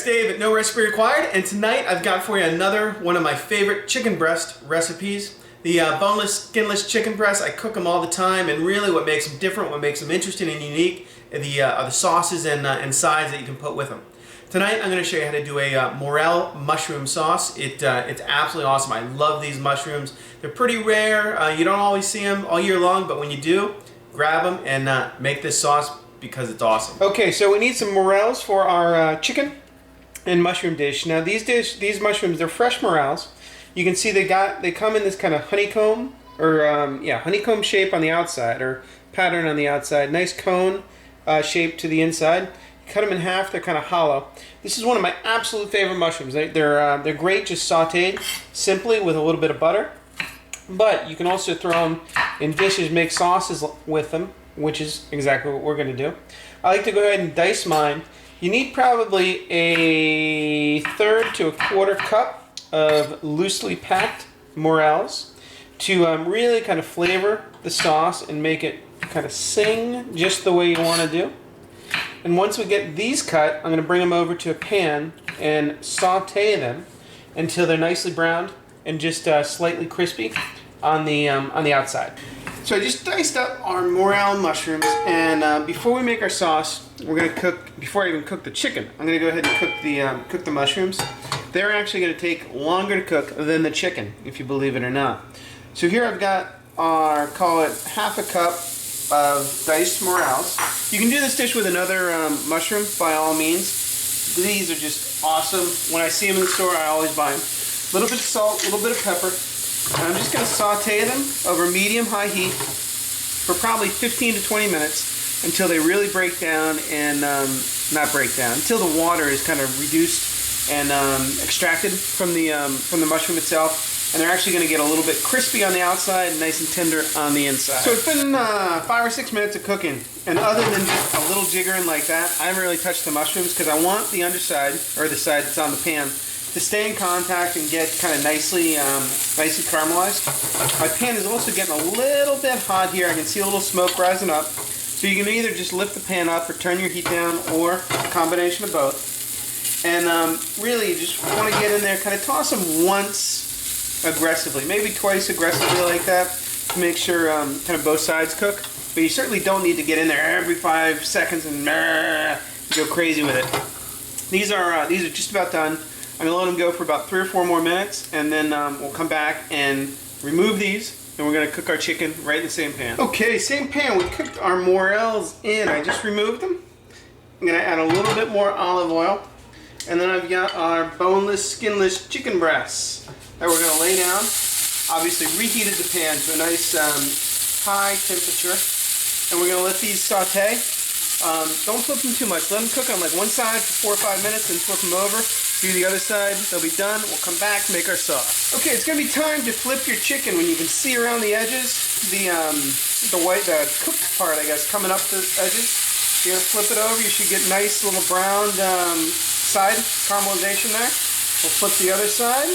it's Dave at NoRecipeRequired, and tonight I've got for you another one of my favorite chicken breast recipes. The boneless, skinless chicken breasts, I cook them all the time, and really what makes them different, what makes them interesting and unique are the sauces and sides that you can put with them. Tonight I'm going to show you how to do a Morel mushroom sauce. It's absolutely awesome. I love these mushrooms. They're pretty rare. You don't always see them all year long, but when you do, grab them and make this sauce because it's awesome. Okay, so we need some morels for our chicken and mushroom dish. Now these mushrooms, they're fresh morels. You can see they come in this kind of honeycomb or honeycomb shape on the outside, or pattern on the outside. Nice cone shape to the inside. You cut them in half. They're kind of hollow. This is one of my absolute favorite mushrooms. They're great just sautéed simply with a little bit of butter. But you can also throw them in dishes, make sauces with them, which is exactly what we're going to do. I like to go ahead and dice mine. You need probably a 1/3 to 1/4 cup of loosely packed morels to really kind of flavor the sauce and make it kind of sing just the way you want to do. And once we get these cut, I'm going to bring them over to a pan and saute them until they're nicely browned and just slightly crispy on the outside. So I just diced up our morel mushrooms, and before we make our sauce, we're going to cook. Before I even cook the chicken, I'm going to go ahead and cook the mushrooms. They're actually going to take longer to cook than the chicken, if you believe it or not. So here I've got our, call it ½ cup of diced morels. You can do this dish with another mushroom by all means. These are just awesome. When I see them in the store, I always buy them. A little bit of salt, a little bit of pepper. And I'm just going to saute them over medium-high heat for probably 15 to 20 minutes until they really break down and, not break down, until the water is kind of reduced and extracted from the mushroom itself. And they're actually going to get a little bit crispy on the outside and nice and tender on the inside. So it's been 5 or 6 minutes of cooking. And other than just a little jiggering like that, I haven't really touched the mushrooms because I want the underside, or the side that's on the pan, to stay in contact and get kind of nicely caramelized. My pan is also getting a little bit hot here. I can see a little smoke rising up. So you can either just lift the pan up or turn your heat down, or a combination of both. And really you just want to get in there, kind of toss them once aggressively, maybe twice aggressively like that, to make sure kind of both sides cook. But you certainly don't need to get in there every 5 seconds and go crazy with it. These are just about done. I'm going to let them go for about 3 or 4 more minutes, and then we'll come back and remove these, and we're going to cook our chicken right in the same pan. Okay, same pan. We cooked our morels in. I just removed them. I'm going to add a little bit more olive oil, and then I've got our boneless, skinless chicken breasts that we're going to lay down. Obviously reheated the pan to a nice high temperature, and we're going to let these saute. Don't flip them too much. Let them cook on like one side for 4 or 5 minutes and flip them over. Do the other side. They'll be done. We'll come back, make our sauce. Okay, it's going to be time to flip your chicken when you can see around the edges, the cooked part, I guess, coming up the edges. You're going to flip it over. You should get nice little browned side caramelization there. We'll flip the other side.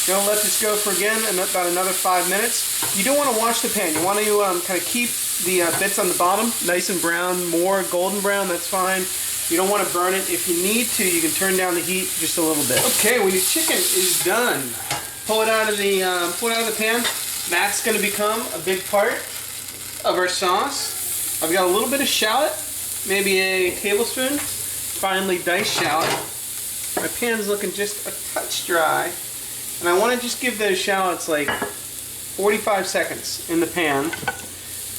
You're going to let this go for about another 5 minutes. You don't want to wash the pan. You want to kind of keep the bits on the bottom nice and brown, more golden brown, that's fine. You don't want to burn it. If you need to, you can turn down the heat just a little bit. Okay, when your chicken is done, pull it out of the pan. That's going to become a big part of our sauce. I've got a little bit of shallot, maybe a tablespoon, finely diced shallot. My pan's looking just a touch dry, and I want to just give those shallots like 45 seconds in the pan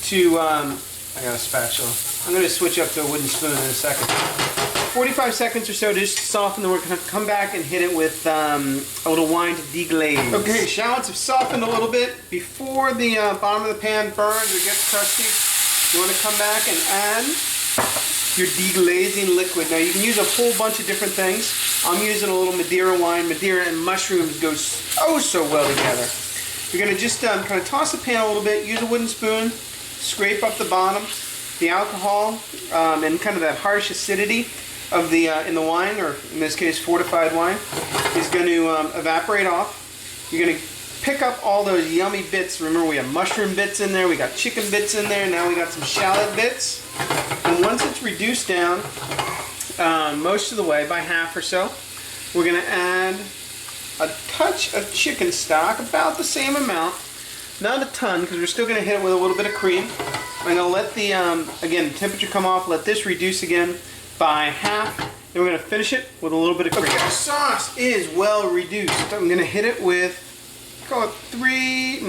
to, I got a spatula. I'm going to switch up to a wooden spoon in a second. 45 seconds or so to just soften, then we're going to come back and hit it with a little wine to deglaze. Okay, shallots have softened a little bit. Before the bottom of the pan burns or gets crusty, you want to come back and add your deglazing liquid. Now you can use a whole bunch of different things. I'm using a little Madeira wine. Madeira and mushrooms go so well together. You're going to just kind of toss the pan a little bit, use a wooden spoon, scrape up the bottom. The alcohol and kind of that harsh acidity of the in the wine, or in this case fortified wine, is going to evaporate off. You're going to pick up all those yummy bits. Remember, we have mushroom bits in there, we got chicken bits in there, now we got some shallot bits. And once it's reduced down most of the way, by half or so. We're going to add a touch of chicken stock, about the same amount. Not a ton, because we're still going to hit it with a little bit of cream. I'm going to let the, again, temperature come off, let this reduce again by half. Then we're going to finish it with a little bit of cream. Okay, our sauce is well reduced. I'm going to hit it with, call it 3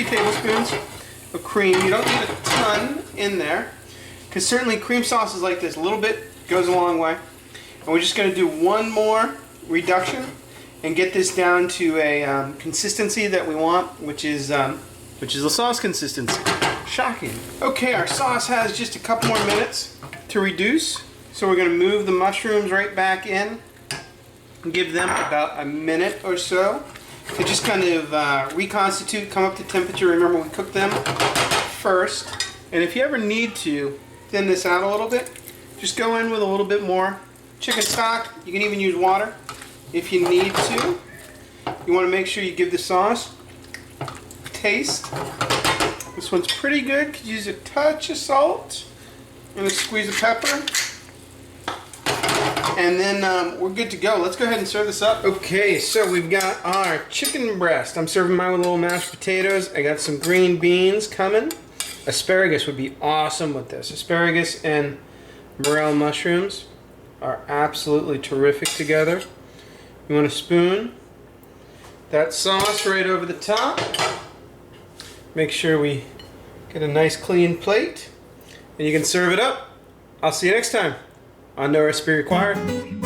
tablespoons of cream. You don't need a ton in there, because certainly cream sauces like this, a little bit goes a long way. And we're just going to do one more reduction and get this down to a consistency that we want, which is the sauce consistency. Shocking. Okay, our sauce has just a couple more minutes to reduce, so we're going to move the mushrooms right back in and give them about a minute or so to just kind of reconstitute, come up to temperature. Remember, we cooked them first, and if you ever need to thin this out a little bit, just go in with a little bit more chicken stock. You can even use water if you need to. You want to make sure you give the sauce a taste. This one's pretty good. Could use a touch of salt and a squeeze of pepper. And then we're good to go. Let's go ahead and serve this up. Okay, so we've got our chicken breast. I'm serving mine with little mashed potatoes. I got some green beans coming. Asparagus would be awesome with this. Asparagus and morel mushrooms are absolutely terrific together. You want to spoon that sauce right over the top. Make sure we get a nice clean plate, and you can serve it up. I'll see you next time on No Recipe Required.